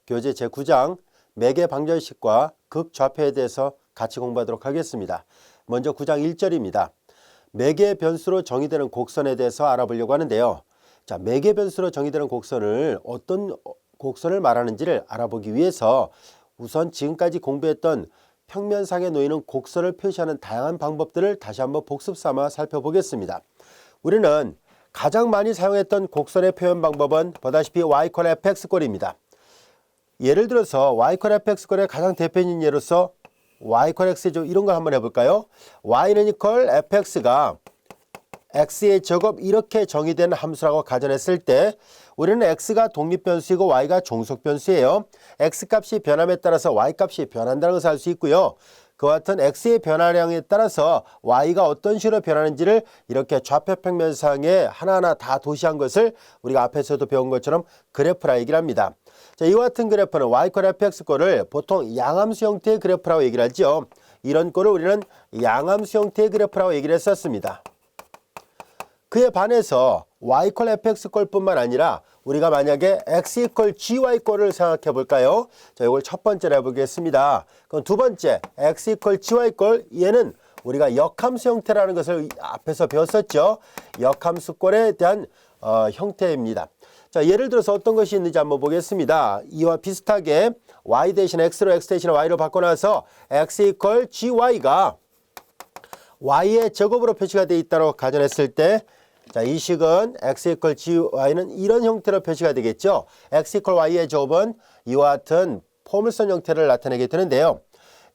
교재 제9장 매개 방정식과 극좌표에 대해서 같이 공부하도록 하겠습니다. 먼저 9장 1절입니다. 매개 변수로 정의되는 곡선에 대해서 알아보려고 하는데요. 자, 매개 변수로 정의되는 곡선을 어떤 곡선을 말하는지를 알아보기 위해서 우선 지금까지 공부했던 평면상에 놓이는 곡선을 표시하는 다양한 방법들을 다시 한번 복습 삼아 살펴보겠습니다. 우리는 가장 많이 사용했던 곡선의 표현 방법은 보다시피 y = fx꼴입니다. 예를 들어서 y = fx꼴의 가장 대표적인 예로서 y = x죠. 이런 거 한번 해볼까요? y는 fx가 x의 제곱 이렇게 정의된 함수라고 가정했을 때 우리는 x가 독립변수이고 y가 종속변수예요. x값이 변함에 따라서 y값이 변한다는 것을 알 수 있고요. 그와 같은 x의 변화량에 따라서 y가 어떤 식으로 변하는지를 이렇게 좌표평면상에 하나하나 다 도시한 것을 우리가 앞에서도 배운 것처럼 그래프라 얘기를 합니다. 자, 이와 같은 그래프는 y = fx꼴을 보통 양함수 형태의 그래프라고 얘기를 하죠. 이런 꼴을 우리는 양함수 형태의 그래프라고 얘기를 했었습니다. 그에 반해서 y = fx꼴뿐만 아니라 우리가 만약에 x = gy꼴을 생각해 볼까요? 자, 이걸 첫 번째로 해보겠습니다. 그럼 두 번째 x = gy꼴, 얘는 우리가 역함수 형태라는 것을 앞에서 배웠었죠. 역함수꼴에 대한 형태입니다. 자, 예를 들어서 어떤 것이 있는지 한번 보겠습니다. 이와 비슷하게 y 대신 x로 x 대신 y로 바꿔놔서 x = gy가 y의 제곱으로 표시가 되어 있다고 가정했을 때, 자, 이 식은 x = gy는 이런 형태로 표시가 되겠죠. x = y의 제곱은 이와 같은 포물선 형태를 나타내게 되는데요.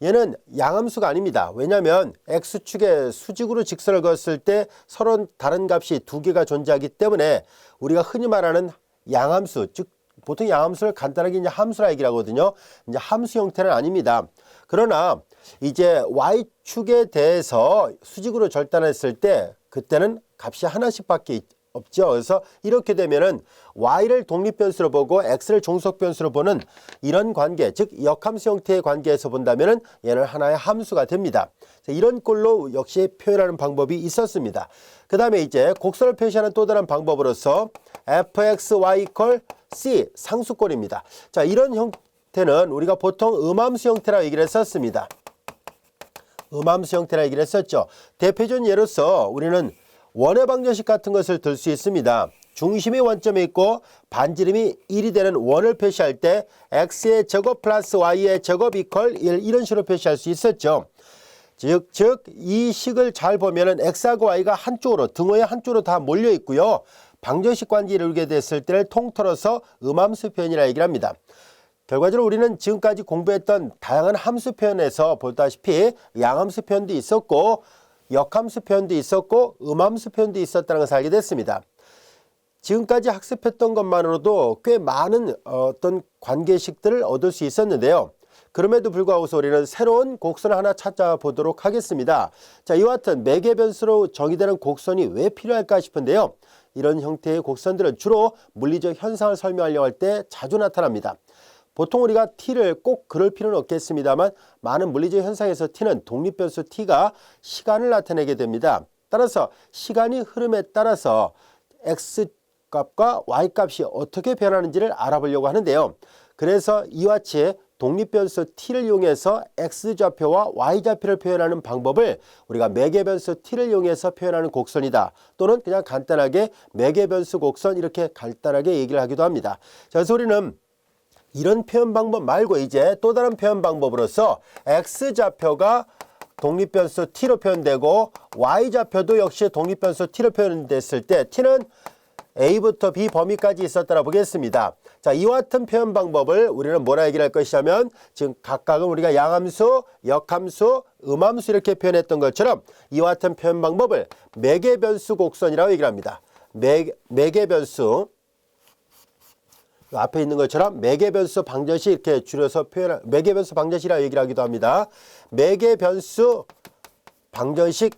얘는 양함수가 아닙니다. 왜냐하면 x축에 수직으로 직선을 그었을 때 서로 다른 값이 두 개가 존재하기 때문에 우리가 흔히 말하는 양함수, 즉 보통 양함수를 간단하게 이제 함수라 얘기를 하거든요. 이제 함수 형태는 아닙니다. 그러나 이제 y축에 대해서 수직으로 절단했을 때 그때는 값이 하나씩밖에 없죠. 그래서 이렇게 되면은 y를 독립변수로 보고 x를 종속변수로 보는 이런 관계, 즉 역함수 형태의 관계에서 본다면은 얘는 하나의 함수가 됩니다. 이런 꼴로 역시 표현하는 방법이 있었습니다. 그 다음에 이제 곡선을 표시하는 또 다른 방법으로서 fxy = c 상수꼴입니다. 자, 이런 형태는 우리가 보통 음함수 형태라고 얘기를 했었습니다. 음함수 형태라고 얘기를 했었죠. 대표적인 예로서 우리는 원의 방정식 같은 것을 들 수 있습니다. 중심이 원점에 있고 반지름이 1이 되는 원을 표시할 때 x의 제곱 플러스 y의 제곱 = 1 이런 식으로 표시할 수 있었죠. 즉 이 식을 잘 보면은 x하고 y가 한쪽으로 등호의 한쪽으로 다 몰려 있고요. 방정식 관계를 이루게 됐을 때를 통틀어서 음함수 표현이라 얘기를 합니다. 결과적으로 우리는 지금까지 공부했던 다양한 함수 표현에서 보다시피 양함수 표현도 있었고 역함수 표현도 있었고 음함수 표현도 있었다는 것을 알게 됐습니다. 지금까지 학습했던 것만으로도 꽤 많은 어떤 관계식들을 얻을 수 있었는데요. 그럼에도 불구하고 우리는 새로운 곡선을 하나 찾아보도록 하겠습니다. 자, 이와 같은 매개 변수로 정의되는 곡선이 왜 필요할까 싶은데요. 이런 형태의 곡선들은 주로 물리적 현상을 설명하려고 할 때 자주 나타납니다. 보통 우리가 t를 꼭 그럴 필요는 없겠습니다만 많은 물리적 현상에서 t는 독립변수 t가 시간을 나타내게 됩니다. 따라서 시간이 흐름에 따라서 x값과 y값이 어떻게 변하는지를 알아보려고 하는데요. 그래서 이와 같이 독립변수 t를 이용해서 x좌표와 y좌표를 표현하는 방법을 우리가 매개변수 t를 이용해서 표현하는 곡선이다. 또는 그냥 간단하게 매개변수 곡선 이렇게 간단하게 얘기를 하기도 합니다. 자, 그래서 우리는 이런 표현 방법 말고 이제 또 다른 표현 방법으로서 x좌표가 독립변수 t로 표현되고 y좌표도 역시 독립변수 t로 표현됐을 때 t는 a부터 b 범위까지 있었다고 보겠습니다. 자, 이와 같은 표현 방법을 우리는 뭐라 얘기를 할 것이냐면 지금 각각은 우리가 양함수, 역함수, 음함수 이렇게 표현했던 것처럼 이와 같은 표현 방법을 매개변수 곡선이라고 얘기를 합니다. 매개변수 앞에 있는 것처럼 매개변수 방정식 이렇게 줄여서 표현한 매개변수 방정식이라고 얘기를 하기도 합니다. 매개변수 방정식이라고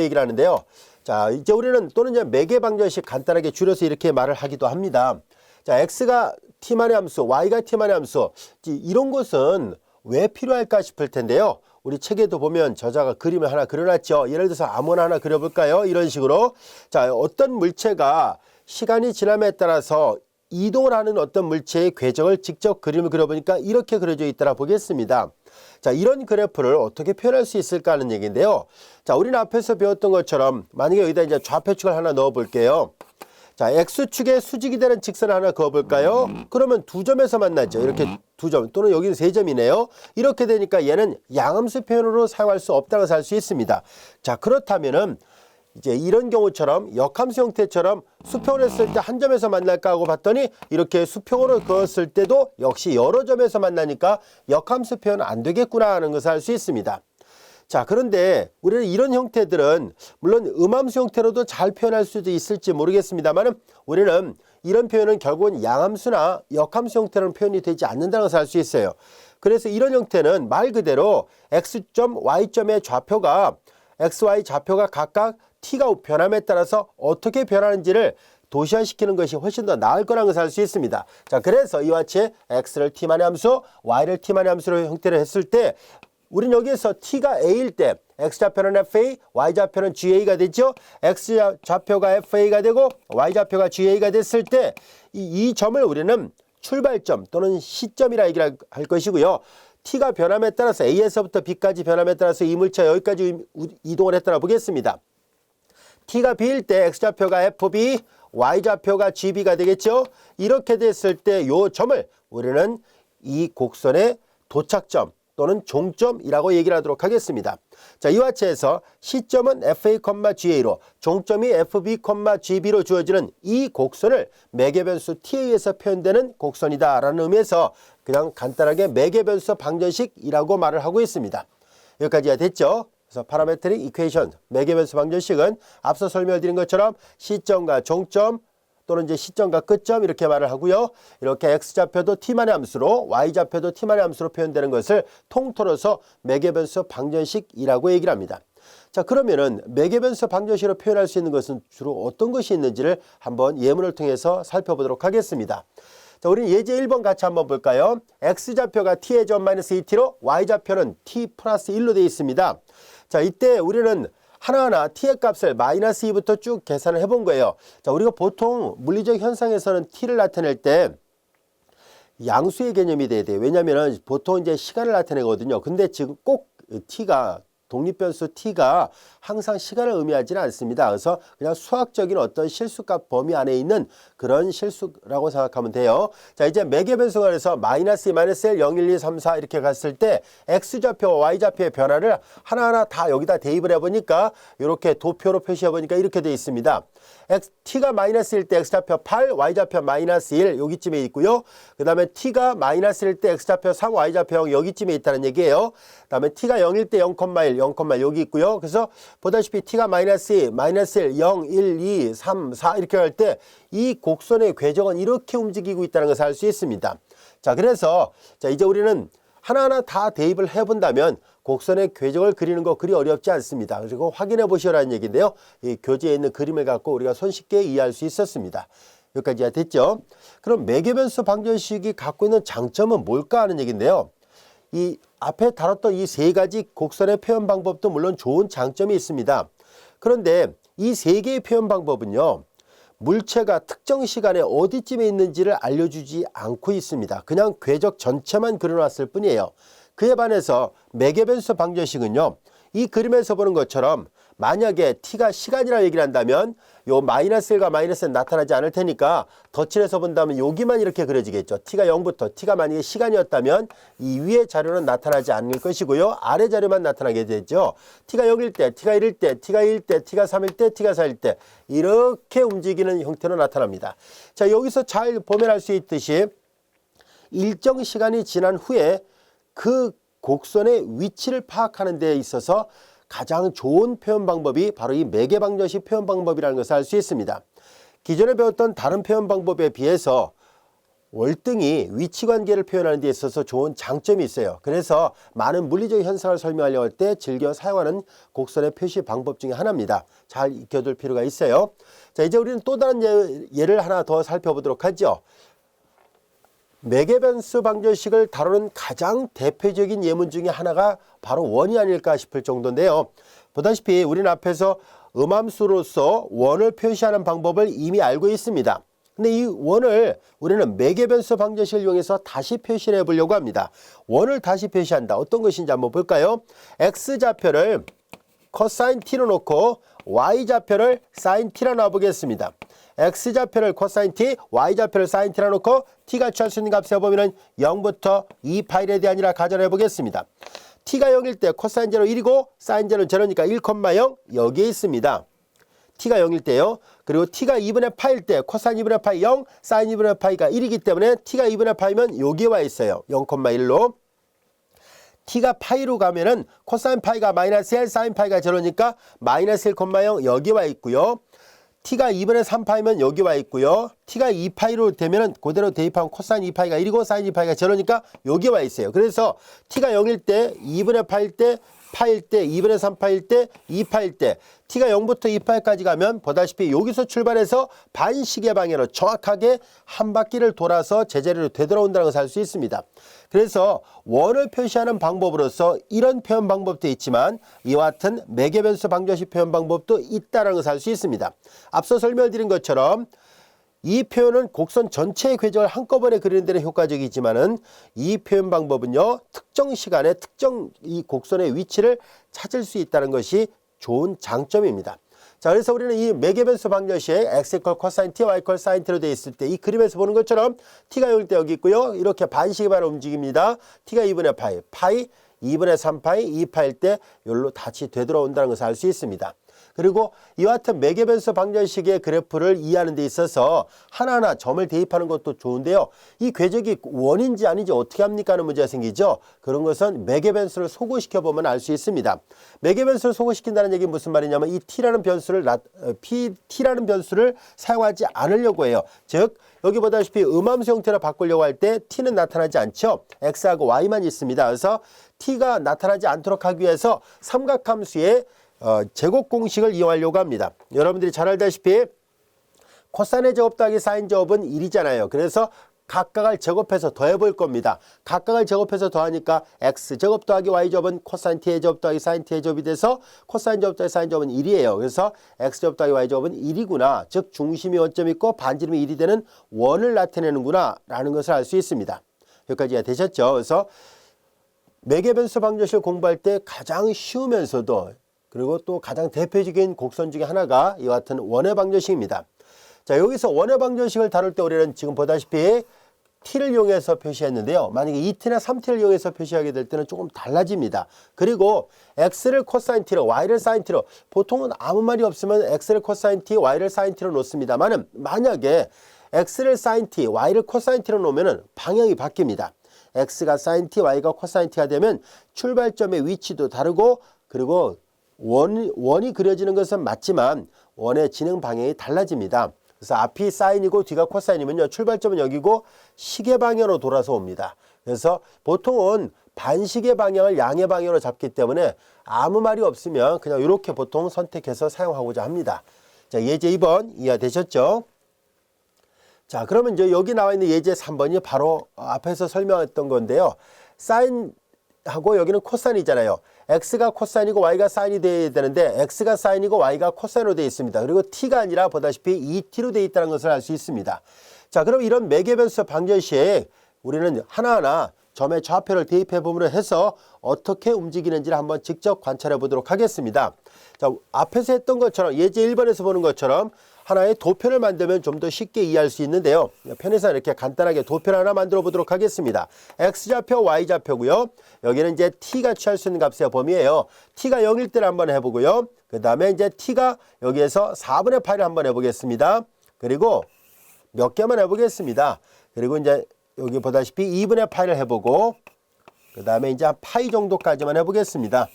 얘기를 하는데요. 자, 이제 우리는 또는 이제 매개 방정식 간단하게 줄여서 이렇게 말을 하기도 합니다. 자, x가 t만의 함수, y가 t만의 함수 이런 것은 왜 필요할까 싶을 텐데요. 우리 책에도 보면 저자가 그림을 하나 그려놨죠. 예를 들어서 아무나 하나 그려볼까요? 이런 식으로. 자, 어떤 물체가 시간이 지남에 따라서 이동을 하는 어떤 물체의 궤적을 직접 그림을 그려보니까 이렇게 그려져 있더라 보겠습니다. 자, 이런 그래프를 어떻게 표현할 수 있을까 하는 얘기인데요. 자, 우리는 앞에서 배웠던 것처럼 만약에 여기다 이제 좌표축을 하나 넣어 볼게요. 자, X축에 수직이 되는 직선을 하나 그어 볼까요? 그러면 두 점에서 만나죠. 이렇게 두 점, 또는 여기는 세 점이네요. 이렇게 되니까 얘는 양함수 표현으로 사용할 수 없다는 것을 알 수 있습니다. 자, 그렇다면은 이제 이런 경우처럼 역함수 형태처럼 수평을 했을 때 한 점에서 만날까 하고 봤더니 이렇게 수평으로 그었을 때도 역시 여러 점에서 만나니까 역함수 표현은 안 되겠구나 하는 것을 알 수 있습니다. 자, 그런데 우리는 이런 형태들은 물론 음함수 형태로도 잘 표현할 수도 있을지 모르겠습니다만 우리는 이런 표현은 결국은 양함수나 역함수 형태로는 표현이 되지 않는다는 것을 알 수 있어요. 그래서 이런 형태는 말 그대로 X점, Y점의 좌표가 XY 좌표가 각각 t가 변함에 따라서 어떻게 변하는지를 도시화시키는 것이 훨씬 더 나을 거라는 것을 알 수 있습니다. 자, 그래서 이와 같이 x를 t만의 함수, y를 t만의 함수로 형태를 했을 때 우리는 여기에서 t가 a일 때 x좌표는 fa, y좌표는 ga가 되죠. x좌표가 fa가 되고 y좌표가 ga가 됐을 때 이 점을 우리는 출발점 또는 시점이라 얘기를 할 것이고요. t가 변함에 따라서 a에서부터 b까지 변함에 따라서 이 물체가 여기까지 이동을 했다고 보겠습니다. t가 b일 때 x좌표가 fb, y좌표가 gb가 되겠죠. 이렇게 됐을 때 이 점을 우리는 이 곡선의 도착점 또는 종점이라고 얘기를 하도록 하겠습니다. 자, 이와 같이 해서 시점은 fa, ga로 종점이 fb, gb로 주어지는 이 곡선을 매개변수 t에 의해서 표현되는 곡선이다 라는 의미에서 그냥 간단하게 매개변수 방정식이라고 말을 하고 있습니다. 여기까지가 됐죠. 그래서 파라메트릭 이퀘이션, 매개변수 방정식은 앞서 설명드린 것처럼 시점과 종점 또는 이제 시점과 끝점 이렇게 말을 하고요. 이렇게 x좌표도 t만의 함수로 y좌표도 t만의 함수로 표현되는 것을 통틀어서 매개변수 방정식이라고 얘기를 합니다. 자, 그러면은 매개변수 방정식으로 표현할 수 있는 것은 주로 어떤 것이 있는지를 한번 예문을 통해서 살펴보도록 하겠습니다. 자, 우리 예제 1번 같이 한번 볼까요? x좌표가 t의 점 마이너스 2t로 y좌표는 t 플러스 1로 되어 있습니다. 자, 이때 우리는 하나하나 t의 값을 마이너스 2부터 쭉 계산을 해본 거예요. 자, 우리가 보통 물리적 현상에서는 t를 나타낼 때 양수의 개념이 돼야 돼요. 왜냐하면 보통 이제 시간을 나타내거든요. 근데 지금 꼭 t가 독립변수 t가 항상 시간을 의미하지는 않습니다. 그래서 그냥 수학적인 어떤 실수값 범위 안에 있는 그런 실수라고 생각하면 돼요. 자, 이제 매개변수가 그래서 마이너스 2, 마이너스 1, 0, 1, 2, 3, 4 이렇게 갔을 때 x좌표와 y좌표의 변화를 하나하나 다 여기다 대입을 해보니까 이렇게 도표로 표시해보니까 이렇게 되어 있습니다. t가 마이너스 1때 x좌표 8, y좌표 마이너스 1 여기쯤에 있고요. 그 다음에 t가 마이너스 1때 x좌표 3, y좌표 0 여기쯤에 있다는 얘기예요. 그 다음에 t가 0일 때 0,1, 0,1 여기 있고요. 그래서 보다시피 t가 마이너스 2, 마이너스 1, 0, 1, 2, 3, 4 이렇게 할 때 이 곡선의 궤적은 이렇게 움직이고 있다는 것을 알 수 있습니다. 자, 그래서 자, 이제 우리는 하나하나 다 대입을 해본다면 곡선의 궤적을 그리는 거 그리 어렵지 않습니다. 그리고 확인해 보시라는 얘기인데요. 이 교재에 있는 그림을 갖고 우리가 손쉽게 이해할 수 있었습니다. 여기까지가 됐죠. 그럼 매개변수 방정식이 갖고 있는 장점은 뭘까 하는 얘기인데요. 이 앞에 다뤘던 이 세 가지 곡선의 표현 방법도 물론 좋은 장점이 있습니다. 그런데 이 세 개의 표현 방법은요. 물체가 특정 시간에 어디쯤에 있는지를 알려주지 않고 있습니다. 그냥 궤적 전체만 그려놨을 뿐이에요. 그에 반해서 매개변수 방정식은요. 이 그림에서 보는 것처럼 만약에 t가 시간이라 얘기를 한다면 요 마이너스 1과 마이너스 1 나타나지 않을 테니까 덧칠해서 본다면 여기만 이렇게 그려지겠죠. t가 0부터 t가 만약에 시간이었다면 이 위의 자료는 나타나지 않을 것이고요. 아래 자료만 나타나게 되죠. t가 0일 때, t가 1일 때, t가 2일 때, t가 3일 때, t가 4일 때 이렇게 움직이는 형태로 나타납니다. 자, 여기서 잘 보면 알 수 있듯이 일정 시간이 지난 후에 그 곡선의 위치를 파악하는 데 있어서 가장 좋은 표현 방법이 바로 이 매개방정식 표현 방법이라는 것을 알 수 있습니다. 기존에 배웠던 다른 표현 방법에 비해서 월등히 위치관계를 표현하는 데 있어서 좋은 장점이 있어요. 그래서 많은 물리적 현상을 설명하려고 할 때 즐겨 사용하는 곡선의 표시 방법 중에 하나입니다. 잘 익혀둘 필요가 있어요. 자, 이제 우리는 또 다른 예를 하나 더 살펴보도록 하죠. 매개변수 방정식을 다루는 가장 대표적인 예문 중에 하나가 바로 원이 아닐까 싶을 정도인데요. 보다시피 우리는 앞에서 음함수로서 원을 표시하는 방법을 이미 알고 있습니다. 근데 이 원을 우리는 매개변수 방정식을 이용해서 다시 표시를 해보려고 합니다. 원을 다시 표시한다. 어떤 것인지 한번 볼까요? X좌표를 코사인 T로 놓고 Y좌표를 사인 T로 놔보겠습니다. X좌표를 코사인 T, Y좌표를 사인 T로 놓고 T가 취할 수 있는 값을 해보면 0부터 2파이에 대한이라 가정해 보겠습니다. T가 0일 때 코사인 제로 1이고 사인 제로는 제로니까 1,0 여기에 있습니다. T가 0일 때요. 그리고 T가 2분의 파일 때 코사인 2분의 파이 0, 사인 2분의 파이가 1이기 때문에 T가 2분의 파이면 여기에 와 있어요. 0,1로. T가 파이로 가면은 코사인 파이가 마이너스 1, 사인 파이가 제로니까 마이너스 1,0 여기 와 있고요. T가 2분의 3파이면 여기 와 있고요. T가 2파이로 되면은 그대로 대입하면 코사인 2파이가 1이고 사인 2파이가 제로니까 여기 와 있어요. 그래서 T가 0일 때, 2분의 파일 때, 파일 때, 2분의 3파일 때, 2파일 때 T가 0부터 2파일까지 가면 보다시피 여기서 출발해서 반시계 방향으로 정확하게 한 바퀴를 돌아서 제자리로 되돌아온다는 것을 알 수 있습니다. 그래서 원을 표시하는 방법으로서 이런 표현 방법도 있지만 이와 같은 매개변수 방정식 표현 방법도 있다는 것을 알 수 있습니다. 앞서 설명드린 것처럼 이 표현은 곡선 전체의 궤적을 한꺼번에 그리는 데는 효과적이지만은 이 표현 방법은요, 특정 시간에 특정 이 곡선의 위치를 찾을 수 있다는 것이 좋은 장점입니다. 자, 그래서 우리는 이 매개변수 방정식에 x 이퀄 코사인 t, y 이퀄 사인 t로 되어 있을 때 이 그림에서 보는 것처럼 t가 0일 때 여기 있고요. 이렇게 반시계 방향으로 움직입니다. t가 2분의 파이, 파이 2분의 3파이, 2파일 때 여기로 다시 되돌아온다는 것을 알 수 있습니다. 그리고 이와 같은 매개변수 방정식의 그래프를 이해하는 데 있어서 하나하나 점을 대입하는 것도 좋은데요. 이 궤적이 원인지 아닌지 어떻게 합니까 하는 문제가 생기죠. 그런 것은 매개변수를 소구시켜 보면 알 수 있습니다. 매개변수를 소구시킨다는 얘기는 무슨 말이냐면 이 t라는 변수를 t라는 변수를 사용하지 않으려고 해요. 즉 여기 보다시피 음함수 형태로 바꾸려고 할 때 t는 나타나지 않죠. x하고 y만 있습니다. 그래서 t가 나타나지 않도록 하기 위해서 삼각함수의 제곱 공식을 이용하려고 합니다. 여러분들이 잘 알다시피 코사인의 제곱 더하기 사인 제곱은 1이잖아요. 그래서 각각을 제곱해서 더해 볼 겁니다. 각각을 제곱해서 더하니까 x제곱 더하기 y제곱은 코사인 t의 제곱 더하기 사인 t의 제곱이 돼서 코사인 제곱 더하기 사인 제곱은 1이에요. 그래서 x제곱 더하기 y제곱은 1이구나. 즉 중심이 원점이 있고 반지름이 1이 되는 원을 나타내는구나 라는 것을 알 수 있습니다. 여기까지 이해되셨죠? 그래서 매개변수 방정식을 공부할 때 가장 쉬우면서도 그리고 또 가장 대표적인 곡선 중에 하나가 이와 같은 원의 방정식입니다. 자, 여기서 원의 방정식을 다룰 때 우리는 지금 보다시피 t를 이용해서 표시했는데요. 만약에 2t나 3t를 이용해서 표시하게 될 때는 조금 달라집니다. 그리고 x를 코사인 t로 y를 사인 t로 보통은 아무 말이 없으면 x를 코사인 t, y를 사인 t로 놓습니다만은 만약에 x를 사인 t, y를 코사인 t로 놓으면 방향이 바뀝니다. x가 사인 t, y가 코사인 t가 되면 출발점의 위치도 다르고 그리고 원이 그려지는 것은 맞지만 원의 진행 방향이 달라집니다. 그래서 앞이 사인이고 뒤가 코사인이면요. 출발점은 여기고 시계 방향으로 돌아서 옵니다. 그래서 보통은 반시계 방향을 양의 방향으로 잡기 때문에 아무 말이 없으면 그냥 이렇게 보통 선택해서 사용하고자 합니다. 자, 예제 2번 이해되셨죠? 자, 그러면 이제 여기 나와 있는 예제 3번이 바로 앞에서 설명했던 건데요. 사인하고 여기는 코사인이잖아요. x가 코사인이고 y가 사인이 되어야 되는데 x가 사인이고 y가 코사인으로 되어 있습니다. 그리고 t가 아니라 보다시피 2t로 되어 있다는 것을 알 수 있습니다. 자, 그럼 이런 매개변수 방정식에 우리는 하나하나 점의 좌표를 대입해 보므로 해서 어떻게 움직이는지를 한번 직접 관찰해 보도록 하겠습니다. 자, 앞에서 했던 것처럼 예제 1번에서 보는 것처럼 하나의 도표를 만들면 좀 더 쉽게 이해할 수 있는데요. 편에서 이렇게 간단하게 도표를 하나 만들어 보도록 하겠습니다. x좌표, y좌표고요. 여기는 이제 t가 취할 수 있는 값의 범위예요. t가 0일 때를 한번 해보고요. 그 다음에 이제 t가 여기에서 4분의 8을 한번 해보겠습니다. 그리고 몇 개만 해보겠습니다. 그리고 이제 여기 보다시피 2분의 8을 해보고 그 다음에 이제 한 파이 정도까지만 해보겠습니다.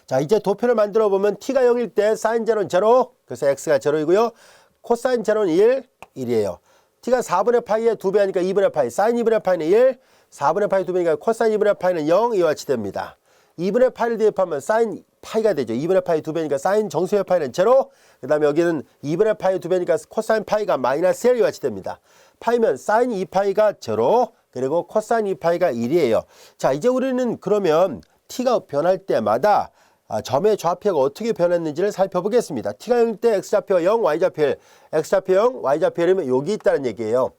자, 이제 도표를 만들어 보면 t가 0일 때 사인 제로는 제로, 그래서 x가 제로이고요. 코사인 제로는 1이에요. t가 4분의 파이의 2배 하니까 2분의 파이, 사인 2분의 파이는 1, 4분의 파이 2배니까 코사인 2분의 파이는 0, 이와 같이 됩니다. 2분의 파이를 대입하면 사인 파이가 되죠. 2분의 파이 2배니까 사인 정수의 파이는 제로, 그 다음에 여기는 2분의 파이 2배니까 코사인 파이가 마이너스 1, 이와 같이 됩니다. 파이면 사인 2파이가 제로, 그리고 코사인 2파이가 1이에요. 자, 이제 우리는 그러면 t가 변할 때마다 점의 좌표가 어떻게 변했는지를 살펴보겠습니다. t가 0일 때 x좌표 0, y좌표 1, x좌표 0, y좌표 1이면 여기 있다는 얘기예요.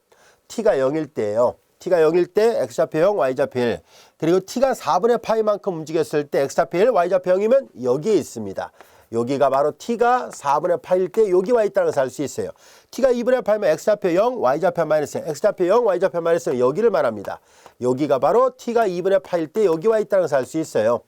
t가 0일 때예요. t가 0일 때 x좌표 0, y좌표 1. 그리고 t가 4분의 파이만큼 움직였을 때 x좌표 1, y좌표 0이면 여기에 있습니다. 여기가 바로 t가 4분의 파일 때 여기 와 있다는 것을 알 수 있어요. t가 2분의 파이면 x좌표 0, y좌표 마이너스 0, x좌표 0, y좌표 마이너스 0 여기를 말합니다. 여기가 바로 t가 2분의 파일 때 여기 와 있다는 것을 알 수 있어요.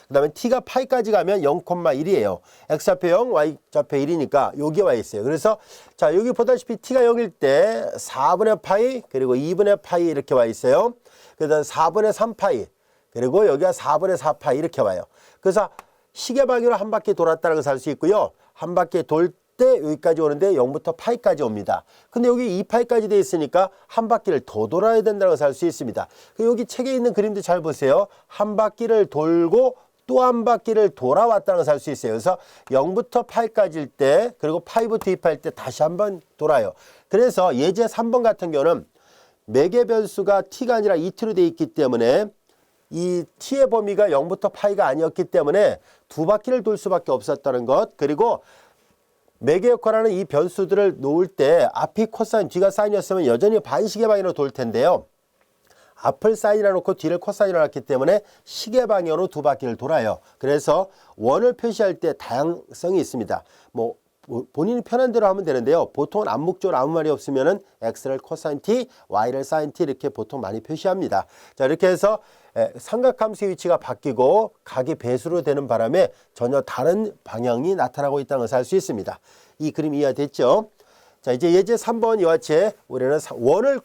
그 다음에 t가 파이까지 가면 0,1이에요. x좌표 0, y좌표 1이니까 여기 와 있어요. 그래서 자 여기 보다시피 t가 0일 때 4분의 파이 그리고 2분의 파이 이렇게 와 있어요. 그 다음 4분의 3파이 그리고 여기가 4분의 4파이 이렇게 와요. 그래서 시계 방향으로 한 바퀴 돌았다는 것을 알 수 있고요. 한 바퀴 돌 때 여기까지 오는데 0부터 파이까지 옵니다. 근데 여기 2파이까지 돼 있으니까 한 바퀴를 더 돌아야 된다는 것을 알 수 있습니다. 여기 책에 있는 그림도 잘 보세요. 한 바퀴를 돌고 또 한 바퀴를 돌아왔다는 것을 알 수 있어요. 그래서 0부터 파이까지일 때 그리고 파이부터 2파일 때 다시 한번 돌아요. 그래서 예제 3번 같은 경우는 매개 변수가 t가 아니라 2t로 되어 있기 때문에 이 t의 범위가 0부터 파이가 아니었기 때문에 두 바퀴를 돌 수밖에 없었다는 것. 그리고 매개 역할하는 이 변수들을 놓을 때 앞이 코사인, 뒤가 사인이었으면 여전히 반시계 방향으로 돌 텐데요. 앞을 사인이라 놓고 뒤를 코사인으로 놨기 때문에 시계 방향으로 두 바퀴를 돌아요. 그래서 원을 표시할 때 다양성이 있습니다. 뭐 본인이 편한 대로 하면 되는데요. 보통은 암묵적으로 아무 말이 없으면은 x를 코사인 t, y를 사인 t 이렇게 보통 많이 표시합니다. 자, 이렇게 해서 삼각함수의 위치가 바뀌고 각이 배수로 되는 바람에 전혀 다른 방향이 나타나고 있다는 것을 알 수 있습니다. 이 그림 이해됐죠? 자, 이제 예제 3번 이와 같이 우리는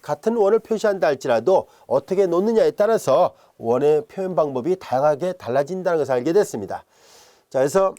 같은 원을 표시한다 할지라도 어떻게 놓느냐에 따라서 원의 표현 방법이 다양하게 달라진다는 것을 알게 됐습니다. 자, 그래서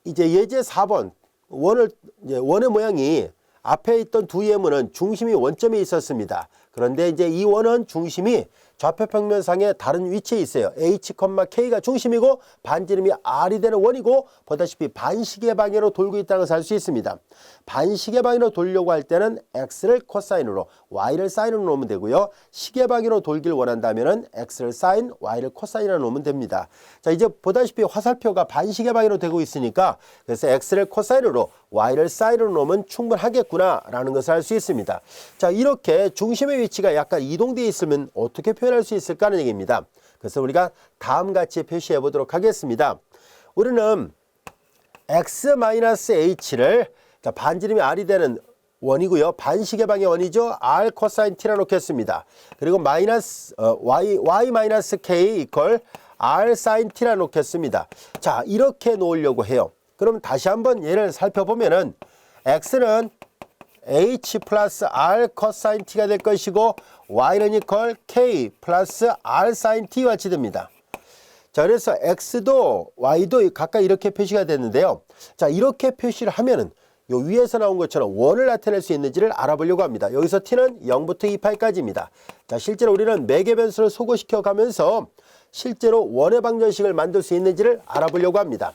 이제 예제 4번 원의 모양이 앞에 있던 두 예문은 중심이 원점에 있었습니다. 그런데 이제 이 원은 중심이 좌표 평면상에 다른 위치에 있어요. h, k가 중심이고 반지름이 r이 되는 원이고 보다시피 반시계 방향으로 돌고 있다는 것을 알 수 있습니다. 반시계 방향으로 돌려고 할 때는 x를 코사인으로 y를 사인으로 놓으면 되고요. 시계 방향으로 돌길 원한다면 x를 사인, y를 코사인으로 놓으면 됩니다. 자, 이제 보다시피 화살표가 반시계 방향으로 되고 있으니까 그래서 x를 코사인으로 y를 사인으로 놓으면 충분하겠구나 라는 것을 알 수 있습니다. 자, 이렇게 중심의 위치가 약간 이동되어 있으면 어떻게 표현할 수 있을까 하는 얘기입니다. 그래서 우리가 다음 같이 표시해 보도록 하겠습니다. 우리는 x-h를 자, 반지름이 r이 되는 원이고요. 반시계 방의 원이죠. r 코사인 t라 놓겠습니다. 그리고 y-k 이퀄 r 사인 t라 놓겠습니다. 자, 이렇게 놓으려고 해요. 그럼 다시 한번 얘를 살펴보면은 x는 h 플러스 r 코사인 t가 될 것이고 y는 이퀄 k 플러스 r 사인 t 같이 됩니다. 자, 그래서 x도 y도 각각 이렇게 표시가 됐는데요. 자, 이렇게 표시를 하면은 요 위에서 나온 것처럼 원을 나타낼 수 있는지를 알아보려고 합니다. 여기서 t는 0부터 2파이까지입니다. 자, 실제로 우리는 매개 변수를 소거시켜 가면서 실제로 원의 방정식을 만들 수 있는지를 알아보려고 합니다.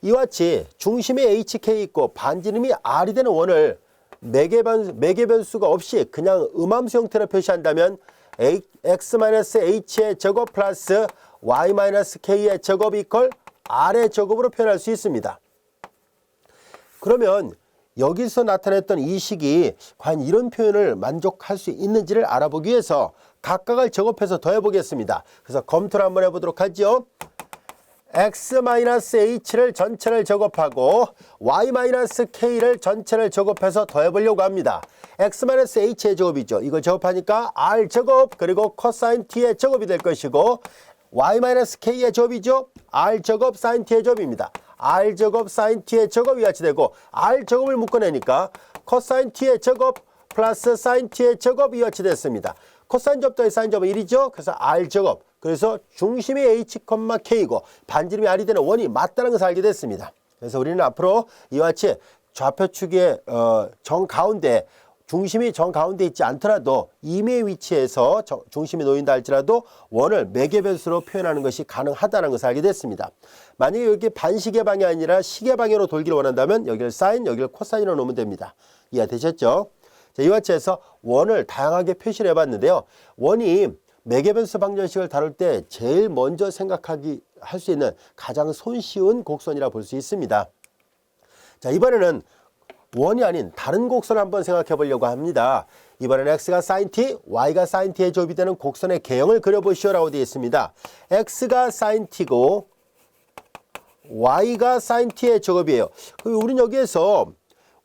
이와 같이 중심에 hk 있고 반지름이 r이 되는 원을 매개 변수가 없이 그냥 음함수 형태로 표시한다면 x-h의 제곱 플러스 y-k의 제곱 이퀄 r의 제곱으로 표현할 수 있습니다. 그러면 여기서 나타냈던 이 식이 과연 이런 표현을 만족할 수 있는지를 알아보기 위해서 각각을 제곱해서 더해 보겠습니다. 그래서 검토를 한번 해보도록 하죠. x-h를 전체를 제곱하고 y-k를 전체를 제곱해서 더해보려고 합니다. x-h의 제곱이죠. 이걸 제곱하니까 r제곱 그리고 코사인 t의 제곱이 될 것이고 y-k의 제곱이죠. r제곱 사인 t의 제곱입니다. r제곱 사인 t의 제곱이 같이 되고 r제곱을 묶어내니까 코사인 t의 제곱 플러스 사인 t의 제곱이 같이 됐습니다. 코사인 제곱 더해 사인 제곱은 1이죠. 그래서 r제곱. 그래서 중심이 h, k이고 반지름이 r이 되는 원이 맞다는 것을 알게 됐습니다. 그래서 우리는 앞으로 이와 같이 좌표축의 정가운데 중심이 정가운데 있지 않더라도 임의의 위치에서 중심이 놓인다 할지라도 원을 매개 변수로 표현하는 것이 가능하다는 것을 알게 됐습니다. 만약에 여기 반시계 방이 아니라 시계 방향으로 돌기를 원한다면 여기를 사인, 여기를 코사인으로 놓으면 됩니다. 이해되셨죠? 자, 이와 같이 해서 원을 다양하게 표시를 해봤는데요. 원이 매개 변수 방정식을 다룰 때 제일 먼저 생각하기 할 수 있는 가장 손쉬운 곡선이라 볼 수 있습니다. 자, 이번에는 원이 아닌 다른 곡선을 한번 생각해 보려고 합니다. 이번에는 x가 sin t, y가 sin t의 조합이 되는 곡선의 개형을 그려보시오 라고 되어 있습니다. x가 sin t고 y가 sin t의 제곱이에요. 우리는 여기에서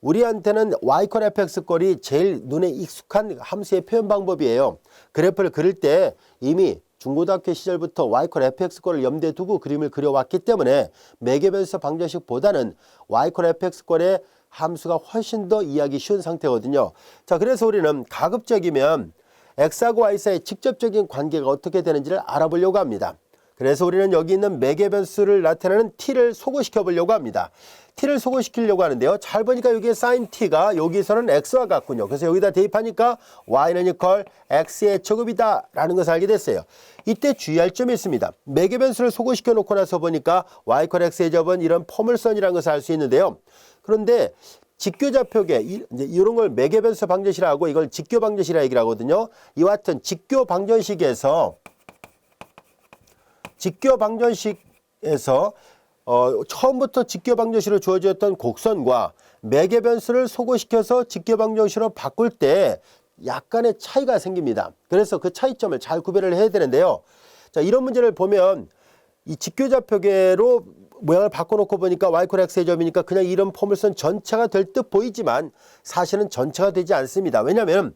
우리한테는 y 콜 fx 꼴이 제일 눈에 익숙한 함수의 표현 방법이에요. 그래프를 그릴 때 이미 중고등학교 시절부터 y 콜 fx 꼴을 염두에 두고 그림을 그려왔기 때문에 매개변수 방정식보다는 y 콜 fx 꼴의 함수가 훨씬 더 이해하기 쉬운 상태거든요. 자, 그래서 우리는 가급적이면 x하고 y 사이의 직접적인 관계가 어떻게 되는지를 알아보려고 합니다. 그래서 우리는 여기 있는 매개변수를 나타내는 t를 소거시켜 보려고 합니다. t를 소거시키려고 하는데요. 잘 보니까 여기에 sin t가 여기서는 x와 같군요. 그래서 여기다 대입하니까 y는 이퀄 x의 제곱이다 라는 것을 알게 됐어요. 이때 주의할 점이 있습니다. 매개변수를 소거시켜 놓고 나서 보니까 y 콜 x의 제곱은 이런 포물선이라는 것을 알 수 있는데요. 그런데 직교좌표계 이런 걸 매개변수 방정식이라고 하고 이걸 직교방정식이라 얘기를 하거든요. 이와 같은 직교방정식에서 처음부터 직교방정식으로 주어졌던 곡선과 매개변수를 소거시켜서 직교방정식으로 바꿀 때 약간의 차이가 생깁니다. 그래서 그 차이점을 잘 구별을 해야 되는데요. 자, 이런 문제를 보면 이 직교좌표계로 모양을 바꿔놓고 보니까 y 콜 x의 점이니까 그냥 이런 포물선 전체가 될 듯 보이지만 사실은 전체가 되지 않습니다. 왜냐하면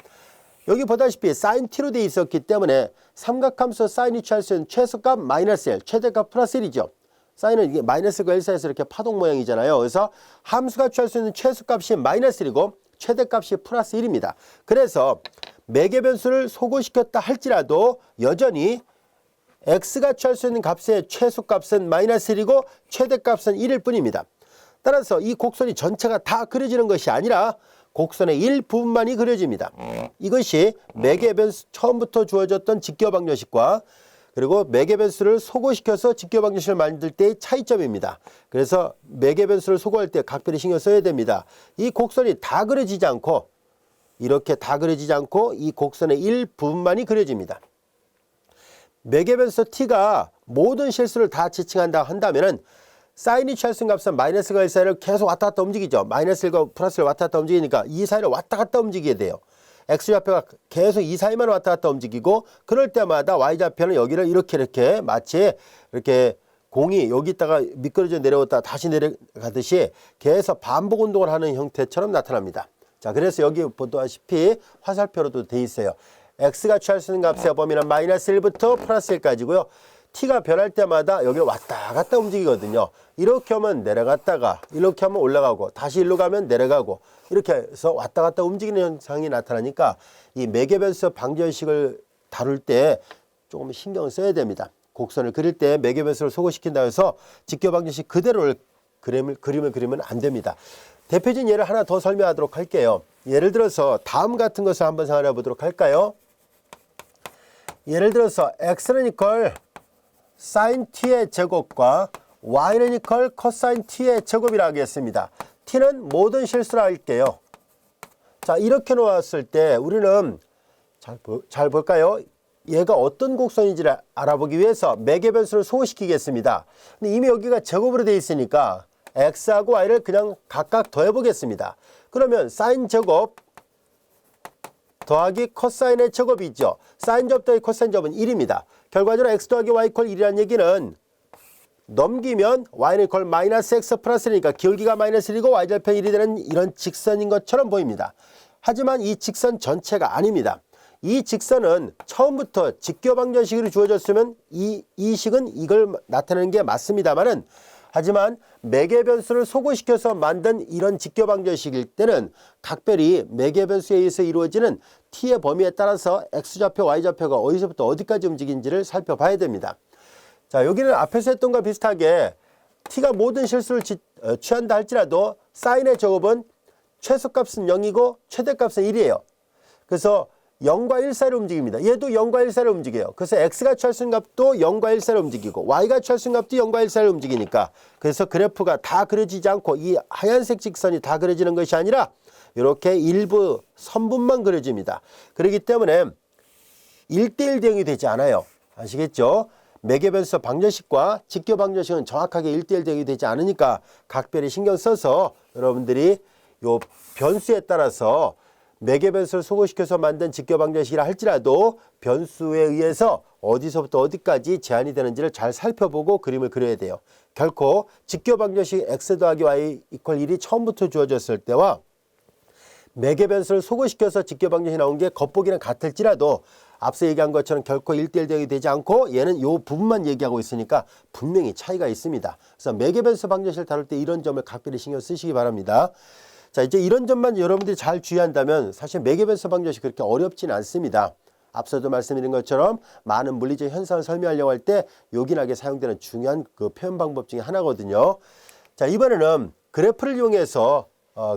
여기 보다시피 sin t로 되어 있었기 때문에 삼각함수 sin이 취할 수 있는 최소값 마이너스 1, 최대값 플러스 1이죠. sin은 이게 마이너스가 1 사이에서 이렇게 파동 모양이잖아요. 그래서 함수가 취할 수 있는 최소값이 마이너스 1이고 최대값이 플러스 1입니다. 그래서 매개변수를 소거시켰다 할지라도 여전히 x가 취할 수 있는 값의 최소값은 마이너스 1이고 최대값은 1일 뿐입니다. 따라서 이 곡선이 전체가 다 그려지는 것이 아니라 곡선의 일부분만이 그려집니다. 이것이 매개변수 처음부터 주어졌던 직교방정식과 그리고 매개변수를 소거시켜서 직교방정식을 만들 때의 차이점입니다. 그래서 매개변수를 소거할 때 각별히 신경 써야 됩니다. 이 곡선이 다 그려지지 않고 이렇게 다 그려지지 않고 이 곡선의 일부분만이 그려집니다. 매개변수 t가 모든 실수를 다 지칭한다 한다면은 사인이 취할 수 있는 값은 마이너스가 1 사이를 계속 왔다 갔다 움직이죠. 마이너스 1과 플러스를 왔다 갔다 움직이니까 이 사이를 왔다 갔다 움직이게 돼요. x좌표가 계속 이 사이만 왔다 갔다 움직이고 그럴 때마다 y좌표는 여기를 이렇게 마치 이렇게 공이 여기 있다가 미끄러져 내려왔다 다시 내려가듯이 계속 반복 운동을 하는 형태처럼 나타납니다. 자, 그래서 여기 보다시피 화살표로도 돼 있어요. x가 취할 수 있는 값의 범위는 마이너스 1부터 플러스 1까지고요. t가 변할 때마다 여기 왔다 갔다 움직이거든요. 이렇게 하면 내려갔다가 이렇게 하면 올라가고 다시 일로 가면 내려가고 이렇게 해서 왔다 갔다 움직이는 현상이 나타나니까 이 매개변수 방정식을 다룰 때 조금 신경을 써야 됩니다. 곡선을 그릴 때 매개변수를 소거시킨다 해서 직교방정식 그대로 그림을 그리면 안 됩니다. 대표적인 예를 하나 더 설명하도록 할게요. 예를 들어서 다음 같은 것을 한번 생각해 보도록 할까요? 예를 들어서 x는 이퀄 sin t의 제곱과 y는 이퀄 cosine t의 제곱이라 하겠습니다. t는 모든 실수라 할게요. 자, 이렇게 놓았을 때 우리는 잘 볼까요? 얘가 어떤 곡선인지를 알아보기 위해서 매개변수를 소거시키겠습니다. 근데 이미 여기가 제곱으로 되어 있으니까 x하고 y를 그냥 각각 더해 보겠습니다. 그러면 sin 제곱 더하기 코사인의 제곱이 있죠. 사인 제곱 더하기 코사인 제곱은 1입니다. 결과적으로 x 더하기 y 이퀄 1이라는 얘기는 넘기면 y는 이퀄 마이너스 x 플러스 1이니까 기울기가 마이너스 1이고 y절편 1이 되는 이런 직선인 것처럼 보입니다. 하지만 이 직선 전체가 아닙니다. 이 직선은 처음부터 직교방정식으로 주어졌으면 이 식은 이걸 나타내는 게 맞습니다만은 하지만 매개변수를 소거시켜서 만든 이런 직교방정식일 때는 각별히 매개변수에 의해서 이루어지는 t의 범위에 따라서 x좌표, y좌표가 어디서부터 어디까지 움직이는지를 살펴봐야 됩니다. 자, 여기는 앞에서 했던 것과 비슷하게 t가 모든 실수를 취한다 할지라도 사인의 제곱은 최소값은 0이고 최대값은 1이에요. 그래서 0과 1 사이로 움직입니다. 얘도 0과 1 사이로 움직여요. 그래서 x가 취할 수 있는 값도 0과 1 사이로 움직이고 y가 취할 수 있는 값도 0과 1 사이로 움직이니까 그래서 그래프가 다 그려지지 않고 이 하얀색 직선이 다 그려지는 것이 아니라 이렇게 일부 선분만 그려집니다. 그렇기 때문에 1대1 대응이 되지 않아요. 아시겠죠? 매개 변수 방정식과 직교 방정식은 정확하게 1대1 대응이 되지 않으니까 각별히 신경 써서 여러분들이 요 변수에 따라서 매개 변수를 소거시켜서 만든 직교 방정식이라 할지라도 변수에 의해서 어디서부터 어디까지 제한이 되는지를 잘 살펴보고 그림을 그려야 돼요. 결코 직교 방정식 x 더하기 y 이퀄 1이 처음부터 주어졌을 때와 매개 변수를 소거시켜서 직교 방정식이 나온 게 겉보기는 같을지라도 앞서 얘기한 것처럼 결코 1대1 대응이 되지 않고 얘는 요 부분만 얘기하고 있으니까 분명히 차이가 있습니다. 그래서 매개 변수 방정식을 다룰 때 이런 점을 각별히 신경 쓰시기 바랍니다. 자, 이제 이런 점만 여러분들이 잘 주의한다면 사실 매개 변수 방정식이 그렇게 어렵지는 않습니다. 앞서도 말씀드린 것처럼 많은 물리적 현상을 설명하려고 할 때 요긴하게 사용되는 중요한 그 표현 방법 중에 하나거든요. 자, 이번에는 그래프를 이용해서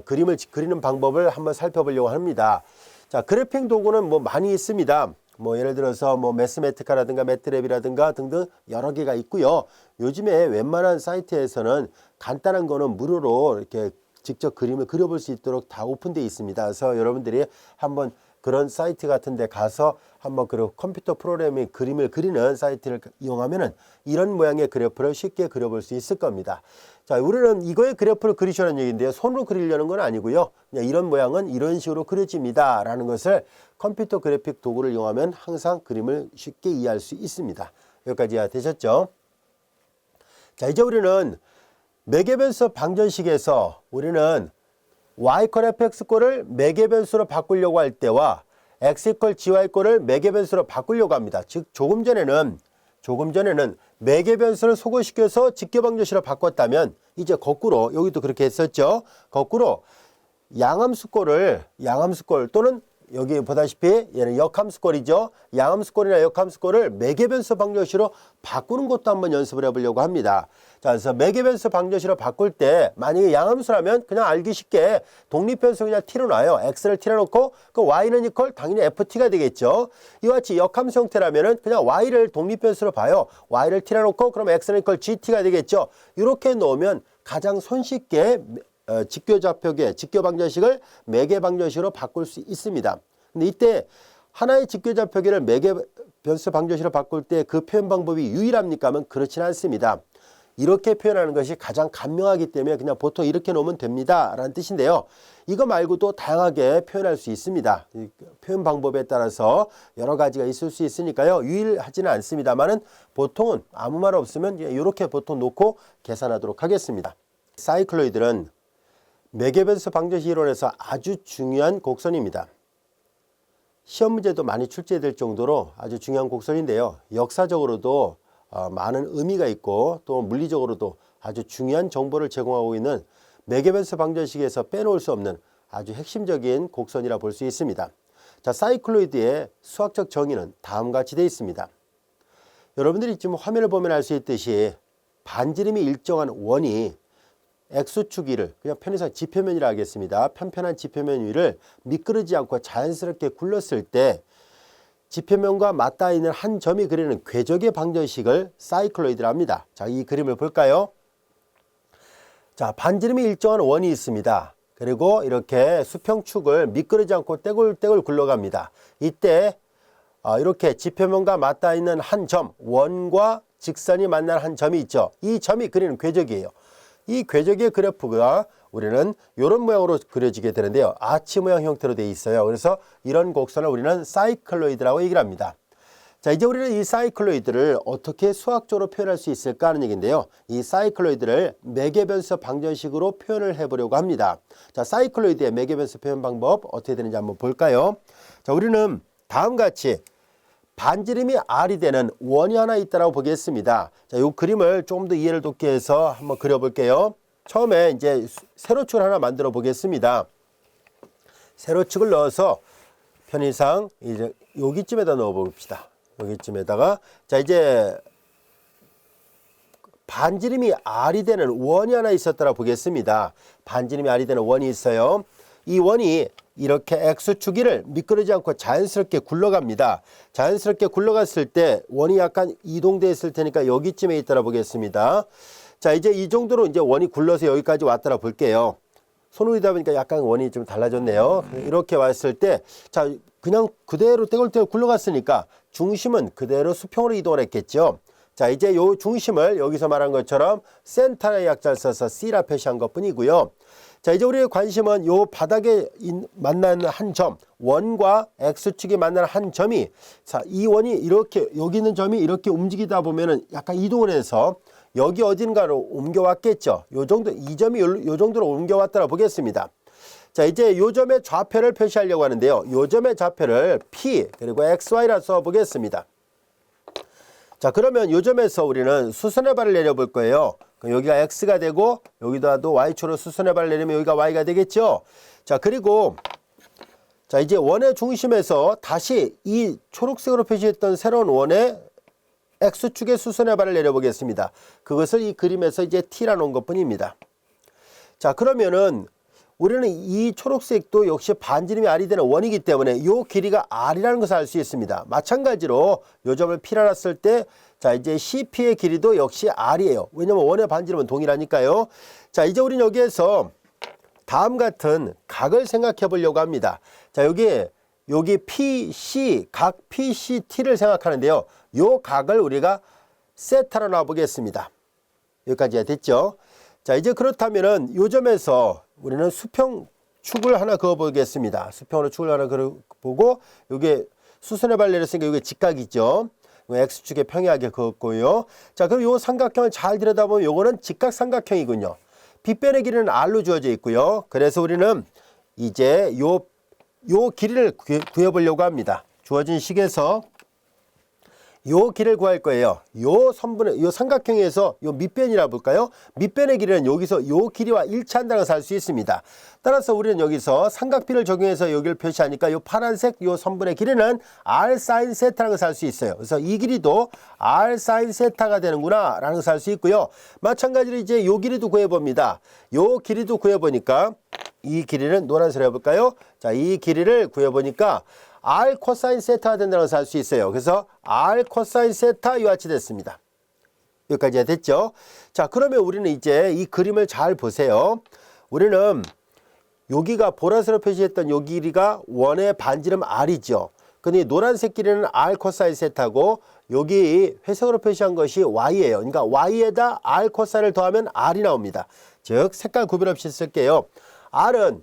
그림을 그리는 방법을 한번 살펴보려고 합니다. 자, 그래핑 도구는 뭐 많이 있습니다. 뭐 예를 들어서 뭐 매스매티카라든가 매트랩이라든가 등등 여러 개가 있고요. 요즘에 웬만한 사이트에서는 간단한 거는 무료로 이렇게 직접 그림을 그려볼 수 있도록 다 오픈되어 있습니다. 그래서 여러분들이 한번 그런 사이트 같은 데 가서 한번 그 컴퓨터 프로그램이 그림을 그리는 사이트를 이용하면은 이런 모양의 그래프를 쉽게 그려볼 수 있을 겁니다. 자, 우리는 이거의 그래프를 그리시라는 얘기인데요. 손으로 그리려는 건 아니고요. 그냥 이런 모양은 이런 식으로 그려집니다. 라는 것을 컴퓨터 그래픽 도구를 이용하면 항상 그림을 쉽게 이해할 수 있습니다. 여기까지 이해되셨죠? 자, 이제 우리는 매개 변수 방정식에서 우리는 y = fx꼴을 매개 변수로 바꾸려고 할 때와 x = gy꼴을 매개 변수로 바꾸려고 합니다. 즉 조금 전에는 매개 변수를 소거시켜서 직교 방정식으로 바꿨다면 이제 거꾸로 여기도 그렇게 했었죠. 거꾸로 양함수꼴을 양함수꼴 또는 여기 보다시피 얘는 역함수꼴이죠. 양함수꼴이나 역함수꼴을 매개 변수 방정식으로 바꾸는 것도 한번 연습을 해보려고 합니다. 자, 그래서 매개 변수 방정식으로 바꿀 때 만약에 양함수라면 그냥 알기 쉽게 독립변수 그냥 t로 놔요. x를 t로 놓고 그 y는 이퀄 당연히 ft가 되겠죠. 이와 같이 역함수 형태라면은 그냥 y를 독립변수로 봐요. y를 t로 놓고 그럼 x는 이퀄 gt가 되겠죠. 이렇게 놓으면 가장 손쉽게 직교 좌표계, 직교 방정식을 매개 방정식으로 바꿀 수 있습니다. 근데 이때 하나의 직교 좌표계를 매개 변수 방정식으로 바꿀 때 그 표현 방법이 유일합니까? 하면 그렇지는 않습니다. 이렇게 표현하는 것이 가장 간명하기 때문에 그냥 보통 이렇게 놓으면 됩니다. 라는 뜻인데요. 이거 말고도 다양하게 표현할 수 있습니다. 표현 방법에 따라서 여러 가지가 있을 수 있으니까요. 유일하지는 않습니다만은 보통은 아무 말 없으면 이렇게 보통 놓고 계산하도록 하겠습니다. 사이클로이드는 매개 변수 방정식 이론에서 아주 중요한 곡선입니다. 시험 문제도 많이 출제될 정도로 아주 중요한 곡선인데요. 역사적으로도 많은 의미가 있고 또 물리적으로도 아주 중요한 정보를 제공하고 있는 매개 변수 방정식에서 빼놓을 수 없는 아주 핵심적인 곡선이라 볼 수 있습니다. 자, 사이클로이드의 수학적 정의는 다음과 같이 되어 있습니다. 여러분들이 지금 화면을 보면 알 수 있듯이 반지름이 일정한 원이 X축 위를 그냥 편의상 지표면이라 하겠습니다. 편편한 지표면 위를 미끄러지지 않고 자연스럽게 굴렀을 때 지표면과 맞닿아 있는 한 점이 그리는 궤적의 방정식을 사이클로이드라 합니다. 자, 이 그림을 볼까요? 자, 반지름이 일정한 원이 있습니다. 그리고 이렇게 수평축을 미끄러지지 않고 떼굴떼굴 굴러갑니다. 이때 이렇게 지표면과 맞닿아 있는 한 점, 원과 직선이 만나는 한 점이 있죠. 이 점이 그리는 궤적이에요. 이 궤적의 그래프가 우리는 이런 모양으로 그려지게 되는데요. 아치 모양 형태로 되어 있어요. 그래서 이런 곡선을 우리는 사이클로이드라고 얘기를 합니다. 자, 이제 우리는 이 사이클로이드를 어떻게 수학적으로 표현할 수 있을까 하는 얘기인데요. 이 사이클로이드를 매개 변수 방정식으로 표현을 해보려고 합니다. 자, 사이클로이드의 매개 변수 표현 방법 어떻게 되는지 한번 볼까요? 자, 우리는 다음과 같이 반지름이 r이 되는 원이 하나 있다고 보겠습니다. 자, 이 그림을 조금 더 이해를 돕기 위해서 한번 그려볼게요. 처음에 이제 세로축을 하나 만들어 보겠습니다. 세로축을 넣어서 편의상 이제 여기쯤에다 넣어 봅시다. 여기쯤에다가 자, 이제 반지름이 r이 되는 원이 하나 있었다고 보겠습니다. 반지름이 r이 되는 원이 있어요. 이 원이 이렇게 X축 위를 미끄러지지 않고 자연스럽게 굴러갑니다. 자연스럽게 굴러갔을 때 원이 약간 이동되어 있을 테니까 여기쯤에 있다라 보겠습니다. 자, 이제 이 정도로 이제 원이 굴러서 여기까지 왔다라 볼게요. 손으로 이다 보니까 약간 원이 좀 달라졌네요. 이렇게 왔을 때, 자, 그냥 그대로 떼굴떼굴 굴러갔으니까 중심은 그대로 수평으로 이동을 했겠죠. 자, 이제 요 중심을 여기서 말한 것처럼 센터의 약자를 써서 C라 표시한 것 뿐이고요. 자, 이제 우리의 관심은 요 바닥에 만나는 한 점, 원과 X축이 만나는 한 점이, 자, 이 원이 이렇게, 여기 있는 점이 이렇게 움직이다 보면은 약간 이동을 해서 여기 어딘가로 옮겨왔겠죠. 요 정도, 이 점이 요 정도로 옮겨왔다라 보겠습니다. 자, 이제 요 점의 좌표를 표시하려고 하는데요. 요 점의 좌표를 P, 그리고 XY라 써보겠습니다. 자, 그러면 요 점에서 우리는 수선의 발을 내려볼 거예요. 여기가 X가 되고 여기다도 Y축으로 수선의 발을 내리면 여기가 Y가 되겠죠. 자, 그리고 자, 이제 원의 중심에서 다시 이 초록색으로 표시했던 새로운 원의 X축의 수선의 발을 내려보겠습니다. 그것을 이 그림에서 이제 T라 놓은 것 뿐입니다. 자, 그러면은 우리는 이 초록색도 역시 반지름이 R이 되는 원이기 때문에 이 길이가 R이라는 것을 알 수 있습니다. 마찬가지로 요 점을 P라 놨을 때 자, 이제 CP의 길이도 역시 R이에요. 왜냐면 원의 반지름은 동일하니까요. 자, 이제 우리는 여기에서 다음 같은 각을 생각해 보려고 합니다. 자, 여기 PC, 각 PCT를 생각하는데요. 요 각을 우리가 세타로 놔보겠습니다. 여기까지가 됐죠. 자, 이제 그렇다면은 요 점에서 우리는 수평축을 하나 그어 보겠습니다. 수평으로 축을 하나 그어보고, 요게 수선의 발을 내렸으니까 요게 직각이죠. X축에 평이하게 그었고요. 자, 그럼 요 삼각형을 잘 들여다보면 요거는 직각삼각형이군요. 빗변의 길이는 R로 주어져 있고요. 그래서 우리는 이제 요 길이를 구해보려고 합니다. 주어진 식에서 요 길을 구할 거예요. 요 삼각형에서 요 밑변이라 볼까요? 밑변의 길이는 여기서 요 길이와 일치한다는 것을 알 수 있습니다. 따라서 우리는 여기서 삼각비를 적용해서 여기를 표시하니까 요 파란색 요 선분의 길이는 R 사인 세타라는 것을 알 수 있어요. 그래서 이 길이도 R 사인 세타가 되는구나 라는 것을 알 수 있고요. 마찬가지로 이제 요 길이도 구해봅니다. 요 길이도 구해보니까 이 길이는 노란색으로 해볼까요? 자, 이 길이를 구해보니까 R 코사인 세타가 된다는 것을 알 수 있어요. 그래서 R 코사인 세타 이와 같이 됐습니다. 여기까지가 됐죠. 자, 그러면 우리는 이제 이 그림을 잘 보세요. 우리는 여기가 보라색으로 표시했던 요 길이가 원의 반지름 R이죠. 근데 노란색 길이는 R 코사인 세타고 여기 회색으로 표시한 것이 Y예요. 그러니까 Y에다 R 코사인을 더하면 R이 나옵니다. 즉 색깔 구별 없이 쓸게요. R은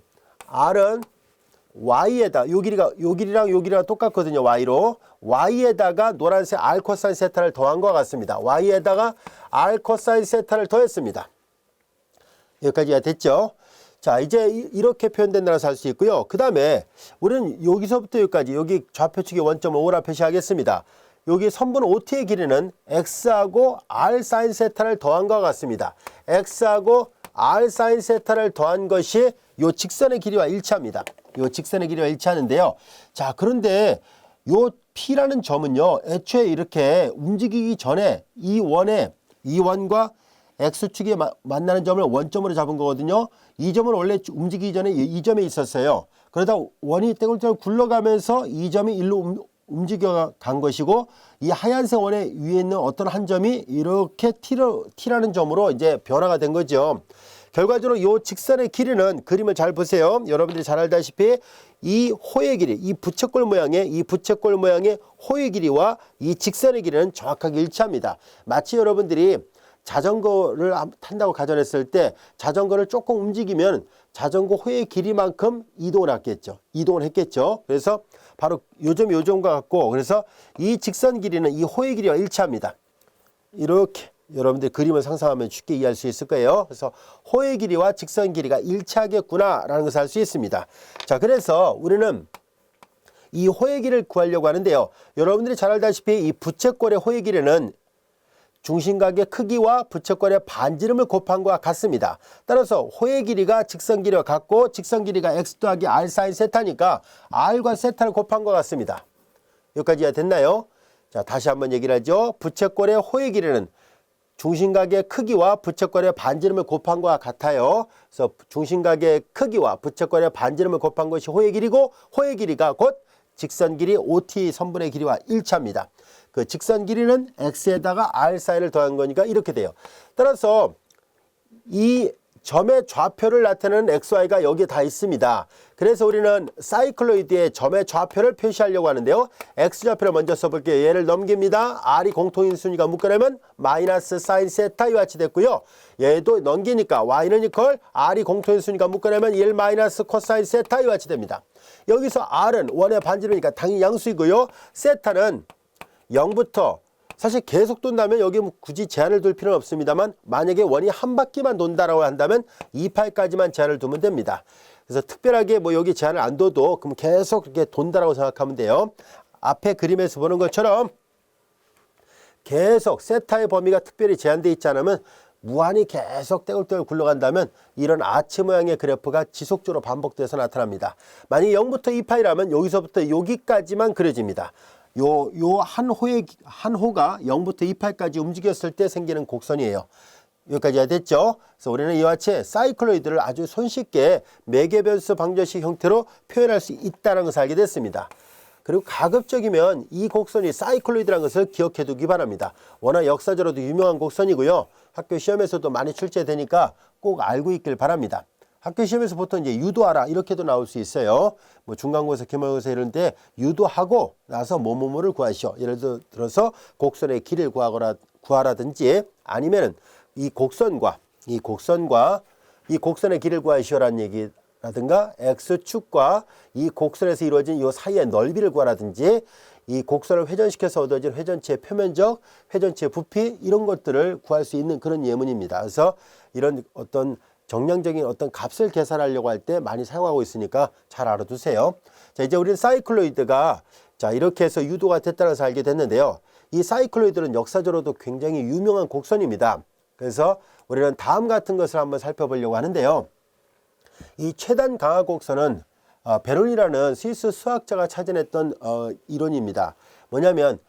Y에다 요 길이랑 똑같거든요. Y로 Y에다가 노란색 R 코사인 세타를 더한 것 같습니다. Y에다가 R 코사인 세타를 더했습니다. 여기까지가 됐죠. 자, 이제 이렇게 표현된다고 할 수 있고요. 그 다음에 우리는 여기서부터 여기까지 여기 좌표축의 원점을 O라 표시하겠습니다. 여기 선분 OT의 길이는 X하고 R 사인 세타를 더한 것 같습니다. X하고 R 사인 세타를 더한 것이 요 직선의 길이와 일치합니다. 요 직선의 길이와 일치하는데요. 자, 그런데 요 P라는 점은요, 애초에 이렇게 움직이기 전에 이 원과 X축이 만나는 점을 원점으로 잡은 거거든요. 이 점은 원래 움직이기 전에 이 점에 있었어요. 그러다 원이 떼굴떼굴 굴러가면서 이 점이 일로 움직여 간 것이고, 이 하얀색 원의 위에 있는 어떤 한 점이 이렇게 T라는 점으로 이제 변화가 된 거죠. 결과적으로 이 직선의 길이는 그림을 잘 보세요. 여러분들이 잘 알다시피 이 호의 길이, 이 부채꼴 모양의 호의 길이와 이 직선의 길이는 정확하게 일치합니다. 마치 여러분들이 자전거를 탄다고 가정했을 때 자전거를 조금 움직이면 자전거 호의 길이만큼 이동을 했겠죠. 그래서 바로 요점과 같고, 그래서 이 직선 길이는 이 호의 길이와 일치합니다. 이렇게 여러분들 그림을 상상하면 쉽게 이해할 수 있을 거예요. 그래서 호의 길이와 직선 길이가 일치하겠구나라는 것을 알 수 있습니다. 자, 그래서 우리는 이 호의 길이를 구하려고 하는데요. 여러분들이 잘 알다시피 이 부채꼴의 호의 길이는 중심각의 크기와 부채꼴의 반지름을 곱한 것과 같습니다. 따라서 호의 길이가 직선 길이와 같고 직선 길이가 x 더하기 r 사인 세타니까 r과 세타를 곱한 것 같습니다. 여기까지 이해 됐나요? 자, 다시 한번 얘기를 하죠. 부채꼴의 호의 길이는 중심각의 크기와 부채꼴의 반지름을 곱한 것과 같아요. 그래서 중심각의 크기와 부채꼴의 반지름을 곱한 것이 호의 길이고, 호의 길이가 곧 직선 길이 OT 선분의 길이와 일치합니다. 그 직선 길이는 x에다가 r 사인을 더한 거니까 이렇게 돼요. 따라서 이 점의 좌표를 나타내는 XY가 여기에 다 있습니다. 그래서 우리는 사이클로이드의 점의 좌표를 표시하려고 하는데요. X좌표를 먼저 써볼게요. 얘를 넘깁니다. R이 공통인수니까 묶어내면 마이너스 사인 세타 이와 같이 됐고요. 얘도 넘기니까 Y는 이퀄 R이 공통인수니까 묶어내면 1 마이너스 코사인 세타 이와 같이 됩니다. 여기서 R은 원의 반지름이니까 당연히 양수이고요. 세타는 0부터 사실 계속 돈다면 여기 뭐 굳이 제한을 둘 필요는 없습니다만 만약에 원이 한 바퀴만 돈다라고 한다면 2파이까지만 제한을 두면 됩니다. 그래서 특별하게 뭐 여기 제한을 안 둬도 그럼 계속 이렇게 돈다라고 생각하면 돼요. 앞에 그림에서 보는 것처럼 계속 세타의 범위가 특별히 제한되어 있지 않으면 무한히 계속 떼굴떼굴 굴러간다면 이런 아치 모양의 그래프가 지속적으로 반복돼서 나타납니다. 만약에 0부터 2파이라면 여기서부터 여기까지만 그려집니다. 요 한 호가 0부터 2파이까지 움직였을 때 생기는 곡선이에요. 여기까지 됐죠? 그래서 우리는 이와 같이 사이클로이드를 아주 손쉽게 매개변수 방정식 형태로 표현할 수 있다는 것을 알게 됐습니다. 그리고 가급적이면 이 곡선이 사이클로이드라는 것을 기억해 두기 바랍니다. 워낙 역사적으로도 유명한 곡선이고요. 학교 시험에서도 많이 출제되니까 꼭 알고 있길 바랍니다. 학교 시험에서 보통 이제 유도하라 이렇게도 나올 수 있어요. 뭐 중간고사, 기말고사 이런 때 유도하고 나서 뭐뭐뭐를 구하시오. 예를 들어서 곡선의 길이를 구하라든지 아니면은 이 곡선의 길을 구하시오라는 얘기라든가 X축과 이 곡선에서 이루어진 이 사이의 넓이를 구하라든지 이 곡선을 회전시켜서 얻어진 회전체의 표면적, 회전체의 부피 이런 것들을 구할 수 있는 그런 예문입니다. 그래서 이런 어떤 정량적인 어떤 값을 계산하려고 할 때 많이 사용하고 있으니까 잘 알아두세요. 자, 이제 우리는 사이클로이드가 자, 이렇게 해서 유도가 됐다는 것을 알게 됐는데요. 이 사이클로이드는 역사적으로도 굉장히 유명한 곡선입니다. 그래서 우리는 다음 같은 것을 한번 살펴보려고 하는데요. 이 최단 강화 곡선은 베를리라는 스위스 수학자가 찾아냈던 이론입니다. 뭐냐면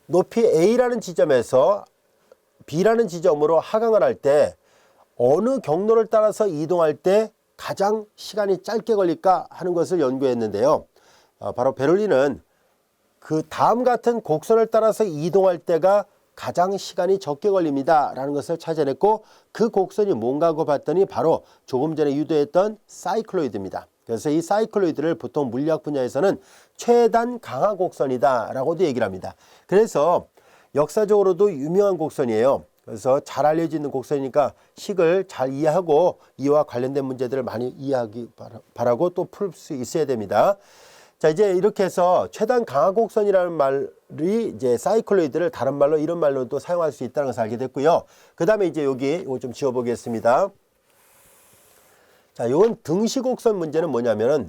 높이 A라는 지점에서 B라는 지점으로 하강을 할 때 어느 경로를 따라서 이동할 때 가장 시간이 짧게 걸릴까 하는 것을 연구했는데요. 바로 베를리는 그 다음 같은 곡선을 따라서 이동할 때가 가장 시간이 적게 걸립니다 라는 것을 찾아냈고 그 곡선이 뭔가 하고 봤더니 바로 조금 전에 유도했던 사이클로이드입니다. 그래서 이 사이클로이드를 보통 물리학 분야에서는 최단 강화 곡선이다 라고도 얘기를 합니다. 그래서 역사적으로도 유명한 곡선이에요. 그래서 잘 알려져 있는 곡선이니까 식을 잘 이해하고 이와 관련된 문제들을 많이 이해하기 바라고 또 풀 수 있어야 됩니다. 자, 이제 이렇게 해서 최단 강화 곡선이라는 말이 이제 사이클로이드를 다른 말로 이런 말로도 사용할 수 있다는 것을 알게 됐고요. 그 다음에 이제 여기 이거 좀 지워보겠습니다. 자, 이건 등시곡선 문제는 뭐냐면은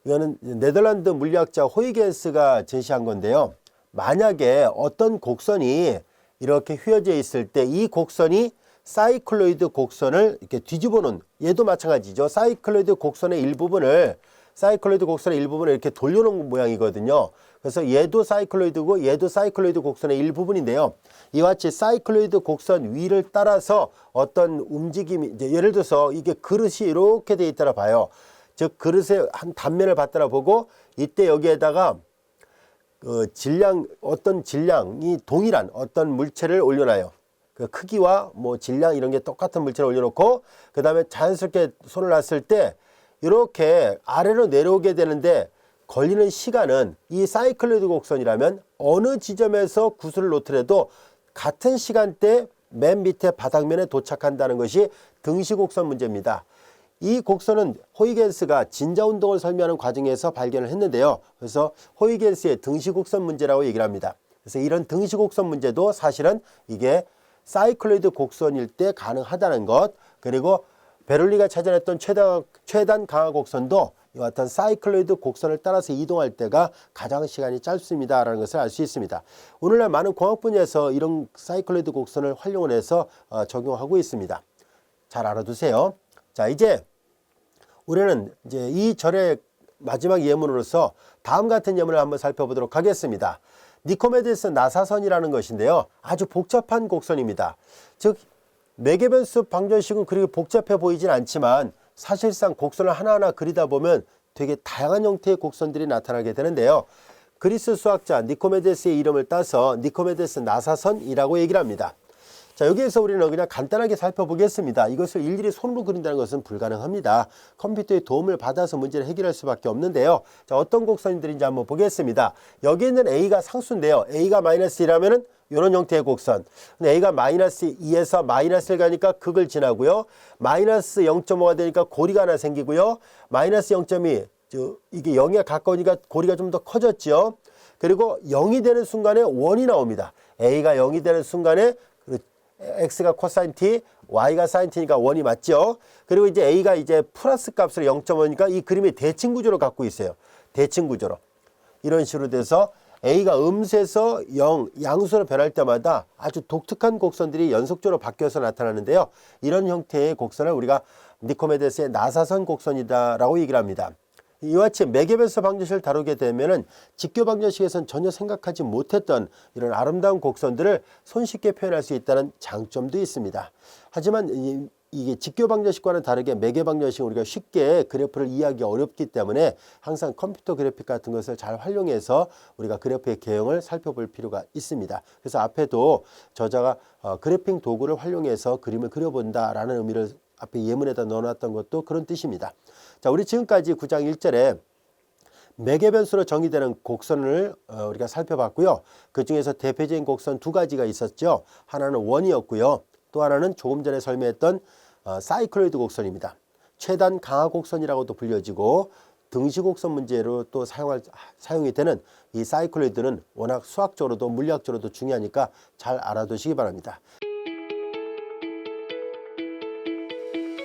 이거는 네덜란드 물리학자 호이겐스가 제시한 건데요. 만약에 어떤 곡선이 이렇게 휘어져 있을 때 이 곡선이 사이클로이드 곡선을 이렇게 뒤집어 놓은 얘도 마찬가지죠. 사이클로이드 곡선의 일부분을 이렇게 돌려놓은 모양이거든요. 그래서 얘도 사이클로이드고 얘도 사이클로이드 곡선의 일부분인데요. 이와 같이 사이클로이드 곡선 위를 따라서 어떤 움직임이 이제 예를 들어서 이게 그릇이 이렇게 돼 있다라 봐요. 즉 그릇의 한 단면을 봤다라 보고 이때 여기에다가 어떤 질량이 동일한 어떤 물체를 올려놔요. 그 크기와 뭐 질량 이런 게 똑같은 물체를 올려놓고 그 다음에 자연스럽게 손을 놨을 때 이렇게 아래로 내려오게 되는데 걸리는 시간은 이 사이클로이드 곡선이라면 어느 지점에서 구슬을 놓더라도 같은 시간대 맨 밑에 바닥면에 도착한다는 것이 등시곡선 문제입니다. 이 곡선은 호이겐스가 진자운동을 설명하는 과정에서 발견을 했는데요. 그래서 호이겐스의 등시곡선 문제라고 얘기를 합니다. 그래서 이런 등시곡선 문제도 사실은 이게 사이클로이드 곡선일 때 가능하다는 것, 그리고 베를리가 찾아냈던 최단 강화 곡선도 이와 같은 사이클로이드 곡선을 따라서 이동할 때가 가장 시간이 짧습니다 라는 것을 알 수 있습니다. 오늘날 많은 공학 분야에서 이런 사이클로이드 곡선을 활용을 해서 적용하고 있습니다. 잘 알아두세요. 자, 이제 우리는 이제 이 절의 마지막 예문으로서 다음 같은 예문을 한번 살펴보도록 하겠습니다. 니코메데스 나사선이라는 것인데요. 아주 복잡한 곡선입니다. 즉 매개변수 방정식은 그렇게 복잡해 보이진 않지만 사실상 곡선을 하나하나 그리다 보면 되게 다양한 형태의 곡선들이 나타나게 되는데요. 그리스 수학자 니코메데스의 이름을 따서 니코메데스 나사선이라고 얘기를 합니다. 자, 여기에서 우리는 그냥 간단하게 살펴보겠습니다. 이것을 일일이 손으로 그린다는 것은 불가능합니다. 컴퓨터의 도움을 받아서 문제를 해결할 수밖에 없는데요. 자, 어떤 곡선들인지 한번 보겠습니다. 여기 있는 A가 상수인데요. A가 마이너스 1하면은 이런 형태의 곡선. 근데 A가 마이너스 2에서 마이너스 1 가니까 극을 지나고요. 마이너스 0.5가 되니까 고리가 하나 생기고요. 마이너스 0.2, 이게 0에 가까우니까 고리가 좀 더 커졌죠. 그리고 0이 되는 순간에 원이 나옵니다. A가 0이 되는 순간에 x가 코사인 t, y가 사인 t니까 원이 맞죠. 그리고 이제 a가 이제 플러스 값으로 0.5니까 이 그림이 대칭 구조를 갖고 있어요. 대칭 구조로. 이런 식으로 돼서 a가 음수에서 0, 양수로 변할 때마다 아주 독특한 곡선들이 연속적으로 바뀌어서 나타나는데요. 이런 형태의 곡선을 우리가 니코메데스의 나사선 곡선이다라고 얘기를 합니다. 이와 같이 매개변수 방정식을 다루게 되면은 직교 방정식에서는 전혀 생각하지 못했던 이런 아름다운 곡선들을 손쉽게 표현할 수 있다는 장점도 있습니다. 하지만 이게 직교 방정식과는 다르게 매개 방정식은 우리가 쉽게 그래프를 이해하기 어렵기 때문에 항상 컴퓨터 그래픽 같은 것을 잘 활용해서 우리가 그래프의 개형을 살펴볼 필요가 있습니다. 그래서 앞에도 저자가 그래핑 도구를 활용해서 그림을 그려본다라는 의미를 앞에 예문에다 넣어놨던 것도 그런 뜻입니다. 자, 우리 지금까지 9장 1절에 매개변수로 정의되는 곡선을 우리가 살펴봤고요. 그 중에서 대표적인 곡선 두 가지가 있었죠. 하나는 원이었고요. 또 하나는 조금 전에 설명했던 사이클로이드 곡선입니다. 최단 강화 곡선이라고도 불려지고 등시곡선 문제로 또 사용이 되는 이 사이클로이드는 워낙 수학적으로도 물리학적으로도 중요하니까 잘 알아두시기 바랍니다.